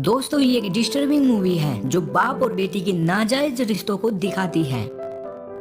दोस्तों ये एक डिस्टर्बिंग मूवी है जो बाप और बेटी के नाजायज रिश्तों को दिखाती है।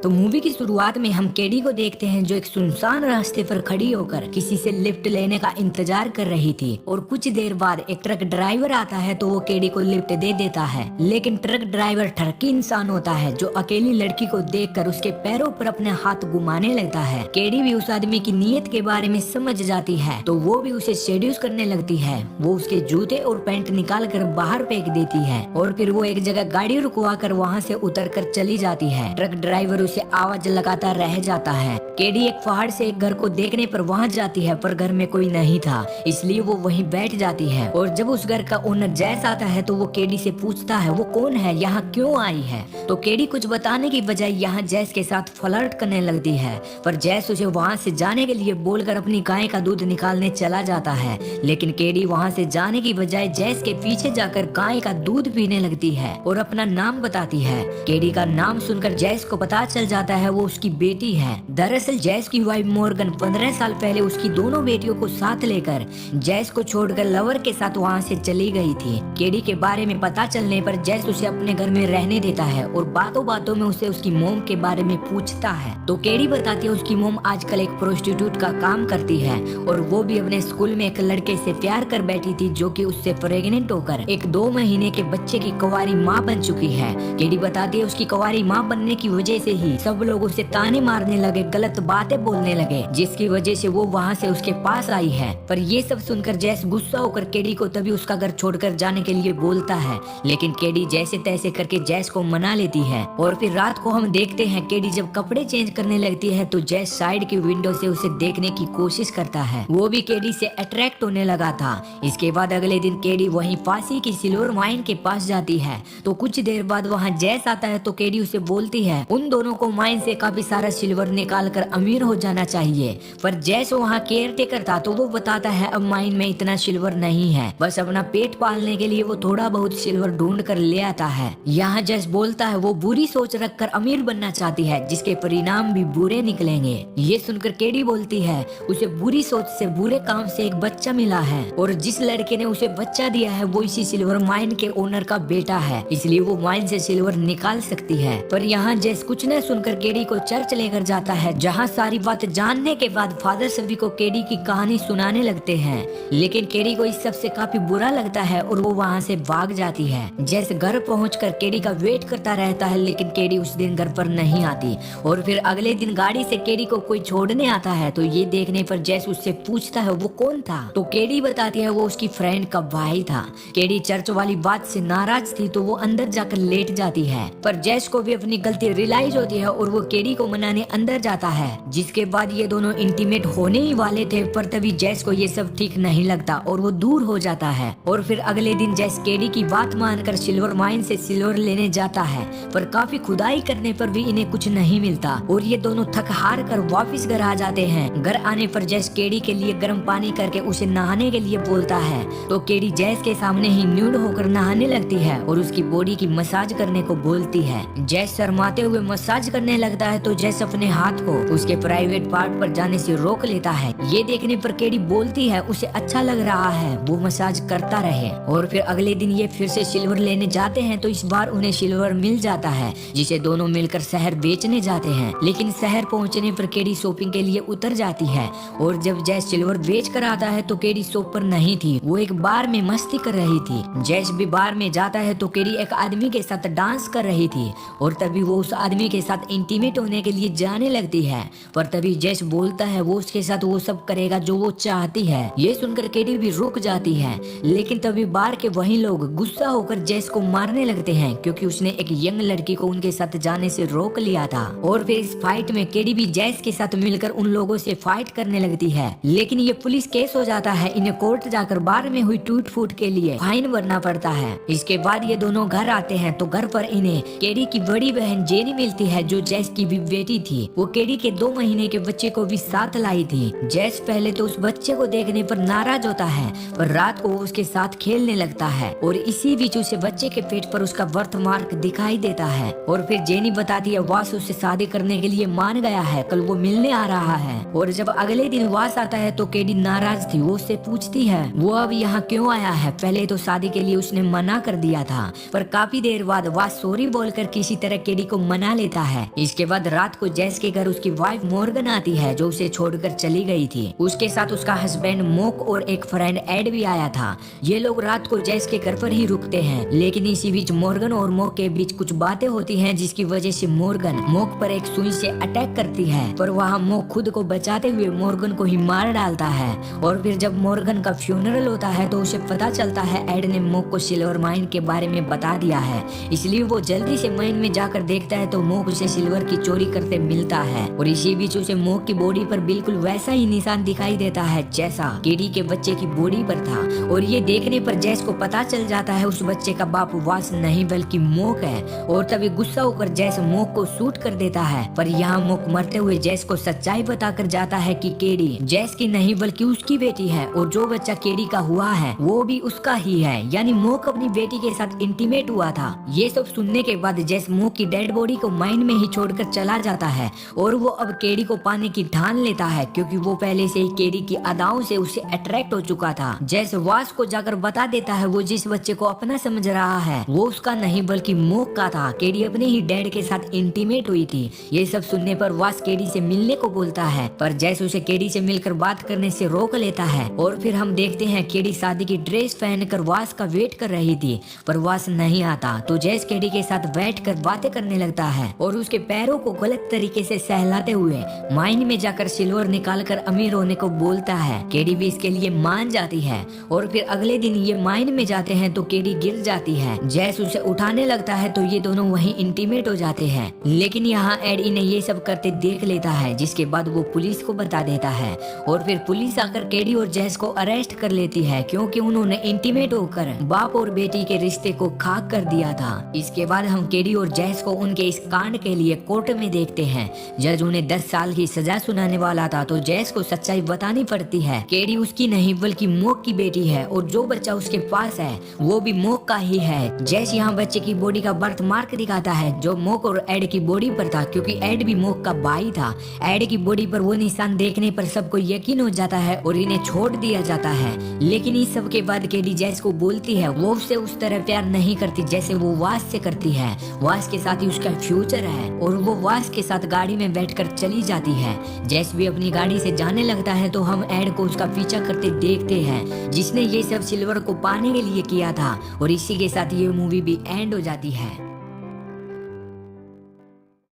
तो मूवी की शुरुआत में हम केडी को देखते हैं जो एक सुनसान रास्ते पर खड़ी होकर किसी से लिफ्ट लेने का इंतजार कर रही थी और कुछ देर बाद एक ट्रक ड्राइवर आता है तो वो केडी को लिफ्ट दे देता है। लेकिन ट्रक ड्राइवर ठरकी इंसान होता है जो अकेली लड़की को देखकर उसके पैरों पर अपने हाथ घुमाने लगता है। केडी भी उस आदमी की नीयत के बारे में समझ जाती है तो वो भी उसे सेड्यूस करने लगती है। वो उसके जूते और पैंट निकाल कर बाहर फेंक देती है और फिर वो एक जगह गाड़ी रुकवा कर वहाँ से उतर कर चली जाती है। ट्रक ड्राइवर से आवाज लगाता रह जाता है। केडी एक पहाड़ से एक घर को देखने पर वहां जाती है पर घर में कोई नहीं था, इसलिए वो वहीं बैठ जाती है। और जब उस घर का ओनर जैस आता है तो वो केडी से पूछता है वो कौन है, यहाँ क्यों आई है। तो केडी कुछ बताने की बजाय यहाँ जैस के साथ फ्लर्ट करने लगती है, पर जैस उसे वहाँ से जाने के लिए बोलकर अपनी गाय का दूध निकालने चला जाता है। लेकिन केडी वहाँ से जाने की बजाय जैस के पीछे जाकर गाय का दूध पीने लगती है और अपना नाम बताती है। केडी का नाम सुनकर जैस को पता चल जाता है वो उसकी बेटी है। दरअसल जैस की वाइफ मॉर्गन 15 साल पहले उसकी दोनों बेटियों को साथ लेकर जैस को छोड़कर लवर के साथ वहाँ से चली गई थी। केडी के बारे में पता चलने पर जैस उसे अपने घर में रहने देता है और बातों बातों में उसे उसकी मोम के बारे में पूछता है। तो केडी बताती है उसकी मोम आजकल एक प्रोस्टिट्यूट का काम करती है और वो भी अपने स्कूल में एक लड़के से प्यार कर बैठी थी जो कि उससे प्रेग्नेंट होकर एक 2 महीने के बच्चे की कुंवारी माँ बन चुकी है। केडी बताती है उसकी कुंवारी माँ बनने की वजह से ही सब लोग उसे ताने मारने लगे, गलत बातें बोलने लगे, जिसकी वजह से वो वहाँ से उसके पास आई है। पर ये सब सुनकर जैस गुस्सा होकर केडी को तभी उसका घर छोड़कर जाने के लिए बोलता है, लेकिन केडी जैसे तैसे करके जैस को मना लेती है। और फिर रात को हम देखते हैं केडी जब कपड़े चेंज करने लगती है तो जैस साइड की विंडो से उसे देखने की कोशिश करता है। वो भी केडी से अट्रैक्ट होने लगा था। इसके बाद अगले दिन केडी वहीं पासी की सिल्वर माइन के पास जाती है तो कुछ देर बाद वहाँ जैस आता है तो केडी उसे बोलती है उन दोनों को माइन से काफी सारा सिल्वर निकाल कर अमीर हो जाना चाहिए। पर जैस वहाँ केयर टेकर था तो वो बताता है अब माइन में इतना सिल्वर नहीं है, बस अपना पेट पालने के लिए वो थोड़ा बहुत सिल्वर ढूंढ कर ले आता है। यहाँ जैस बोलता है वो बुरी सोच रखकर अमीर बनना चाहती है जिसके परिणाम भी बुरे निकलेंगे। ये सुनकर केडी बोलती है उसे बुरी सोच से बुरे काम से एक बच्चा मिला है और जिस लड़के ने उसे बच्चा दिया है वो इसी सिल्वर माइन के ओनर का बेटा है, इसलिए वो माइन से सिल्वर निकाल सकती है। पर यहाँ जैस कुछ न सुनकर केडी को चर्च लेकर जाता है जहाँ सारी बात जानने के बाद फादर सभी को केडी की कहानी सुनाने लगते हैं। लेकिन केडी को इस सब से काफी बुरा लगता है और वो वहाँ से भाग जाती है। जैस घर पहुंचकर केडी का वेट करता रहता है लेकिन केडी उस दिन घर पर नहीं आती और फिर अगले दिन गाड़ी से केडी को कोई छोड़ने आता है तो ये देखने पर जैस उससे पूछता है वो कौन था तो केडी बताती है वो उसकी फ्रेंड का भाई था। केडी चर्च वाली बात से नाराज थी तो वो अंदर जाकर लेट जाती है, पर जैस को भी अपनी गलती रियलाइज होती है और वो केडी को मनाने अंदर जाता है। जिसके बाद ये दोनों इंटीमेट होने ही वाले थे पर तभी जैस को ये सब ठीक नहीं लगता और वो दूर हो जाता है। और फिर अगले दिन जैस केडी की बात मानकर सिल्वर माइन से सिल्वर लेने जाता है पर काफी खुदाई करने पर भी इन्हें कुछ नहीं मिलता और ये दोनों थक हार कर वापिस घर आ जाते हैं। घर आने पर जैस केडी के लिए गर्म पानी करके उसे नहाने के लिए बोलता है तो केडी जैस के सामने ही न्यूड होकर नहाने लगती है और उसकी बॉडी की मसाज करने को बोलती है। जैस शर्माते हुए मसाज करने लगता है तो जैस अपने हाथ को उसके प्राइवेट पार्ट पर जाने से रोक लेता है। ये देखने पर केडी बोलती है उसे अच्छा लग रहा है, वो मसाज करता रहे। और फिर अगले दिन ये फिर से सिल्वर लेने जाते हैं तो इस बार उन्हें सिल्वर मिल जाता है जिसे दोनों मिलकर शहर बेचने जाते हैं। लेकिन शहर पहुंचने पर केडी शॉपिंग के लिए उतर जाती है और जब जैस सिल्वर बेच कर आता है तो केडी शॉप पर नहीं थी, वो एक बार में मस्ती कर रही थी। जैस भी बार में जाता है तो केडी एक आदमी के साथ डांस कर रही थी और तभी वो उस आदमी के साथ इंटीमेट होने के लिए जाने लगती है। पर तभी जैस बोलता है वो उसके साथ वो सब करेगा जो वो चाहती है। ये सुनकर केडी भी रुक जाती है, लेकिन तभी बार के वही लोग गुस्सा होकर जैस को मारने लगते हैं क्योंकि उसने एक यंग लड़की को उनके साथ जाने से रोक लिया था। और फिर इस फाइट में केडी भी जैस के साथ मिलकर उन लोगों से फाइट करने लगती है, लेकिन ये पुलिस केस हो जाता है। इन्हें कोर्ट जाकर बार में हुई टूट फूट के लिए फाइन भरना पड़ता है। इसके बाद ये दोनों घर आते हैं तो घर पर इन्हें केडी की बड़ी बहन जेनी मिलती है है जो जैस की भी बेटी थी। वो केडी के 2 महीने के बच्चे को भी साथ लाई थी। जैस पहले तो उस बच्चे को देखने पर नाराज होता है, पर रात को वो उसके साथ खेलने लगता है और इसी बीच उसे बच्चे के पेट पर उसका बर्थ मार्क दिखाई देता है। और फिर जेनी बताती है वास उससे शादी करने के लिए मान गया है, कल वो मिलने आ रहा है। और जब अगले दिन वास आता है तो केडी नाराज थी। वो उससे पूछती है वो अब यहाँ क्यों आया है, पहले तो शादी के लिए उसने मना कर दिया था। पर काफी देर बाद वास सॉरी बोलकर किसी तरह केडी को मना लेता है। इसके बाद रात को जैस के घर उसकी वाइफ मॉर्गन आती है जो उसे छोड़कर चली गई थी। उसके साथ उसका हस्बैंड मोक और एक फ्रेंड एड भी आया था। ये लोग रात को जैस के घर पर ही रुकते हैं, लेकिन इसी बीच मॉर्गन और मोक के बीच कुछ बातें होती हैं जिसकी वजह से मॉर्गन मोक पर एक सुई से अटैक करती है, पर वहाँ मोक खुद को बचाते हुए मॉर्गन को ही मार डालता है। और फिर जब मॉर्गन का फ्यूनरल होता है तो उसे पता चलता है एड ने मोक को सिल्वर माइन के बारे में बता दिया है, इसलिए वो जल्दी से माइन में जाकर देखता है तो मोक उसे सिल्वर की चोरी करते मिलता है। और इसी बीच उसे मोक की बॉडी पर बिल्कुल वैसा ही निशान दिखाई देता है जैसा केडी के बच्चे की बॉडी पर था। और ये देखने पर जैस को पता चल जाता है उस बच्चे का बाप वास नहीं बल्कि मोक है। और तभी गुस्सा होकर जैस मोक को शूट कर देता है, पर यहाँ मोक मरते हुए जैस को सच्चाई बताकर जाता है कि केडी जैस की नहीं बल्कि उसकी बेटी है और जो बच्चा केडी का हुआ है वो भी उसका ही है, यानी मोक अपनी बेटी के साथ इंटीमेट हुआ था। ये सब सुनने के बाद जैस मोक की डेड बॉडी को माइन में ही छोड़कर चला जाता है और वो अब केडी को पाने की ठान लेता है, क्योंकि वो पहले से ही केडी की अदाओं से उससे अट्रैक्ट हो चुका था। जैस वास को जाकर बता देता है वो जिस बच्चे को अपना समझ रहा है वो उसका नहीं बल्कि मोक का था। केडी अपने ही डैड के साथ इंटीमेट हुई थी। ये सब सुनने पर वास केडी से मिलने को बोलता है, पर जैस उसे केडी से मिलकर बात करने से रोक लेता है। और फिर हम देखते हैं केडी शादी की ड्रेस पहनकर वास का वेट कर रही थी, पर वास नहीं आता तो जैस केडी के साथ बैठकर बातें करने लगता है और उसके पैरों को गलत तरीके से सहलाते हुए माइन में जाकर सिल्वर निकालकर अमीर होने को बोलता है। केडी भी इसके लिए मान जाती है और फिर अगले दिन ये माइन में जाते हैं तो केडी गिर जाती है। जैस उसे उठाने लगता है तो ये दोनों वहीं इंटीमेट हो जाते हैं, लेकिन यहाँ एड इन्हें ये सब करते देख लेता है, जिसके बाद वो पुलिस को बता देता है। और फिर पुलिस आकर केडी और जैस को अरेस्ट कर लेती है क्योंकि उन्होंने इंटीमेट होकर बाप और बेटी के रिश्ते को खाक कर दिया था। इसके बाद हम केडी और जैस को उनके इस कांड के लिए कोर्ट में देखते हैं। जज उन्हें 10 साल की सजा सुनाने वाला था तो जैस को सच्चाई बतानी पड़ती है। केडी उसकी नहीं बल्कि मोक की बेटी है और जो बच्चा उसके पास है वो भी मोक का ही है। जैस यहाँ बच्चे की बॉडी का बर्थ मार्क दिखाता है जो मोक और एड की बॉडी पर था, क्योंकि एड भी मोक का भाई था। एड की बॉडी पर वो निशान देखने पर सबको यकीन हो जाता है और इन्हें छोड़ दिया जाता है। लेकिन इस सब के बाद केडी जैस को बोलती है वो उससे उस तरह प्यार नहीं करती जैसे वो वास से करती है। वास के साथ ही उसका फ्यूचर है और वो वास के साथ गाड़ी में बैठकर चली जाती है। जैस भी अपनी गाड़ी से जाने लगता है तो हम एड को उसका पीछा करते देखते हैं, जिसने ये सब सिल्वर को पाने के लिए किया था। और इसी के साथ ये मूवी भी एंड हो जाती है।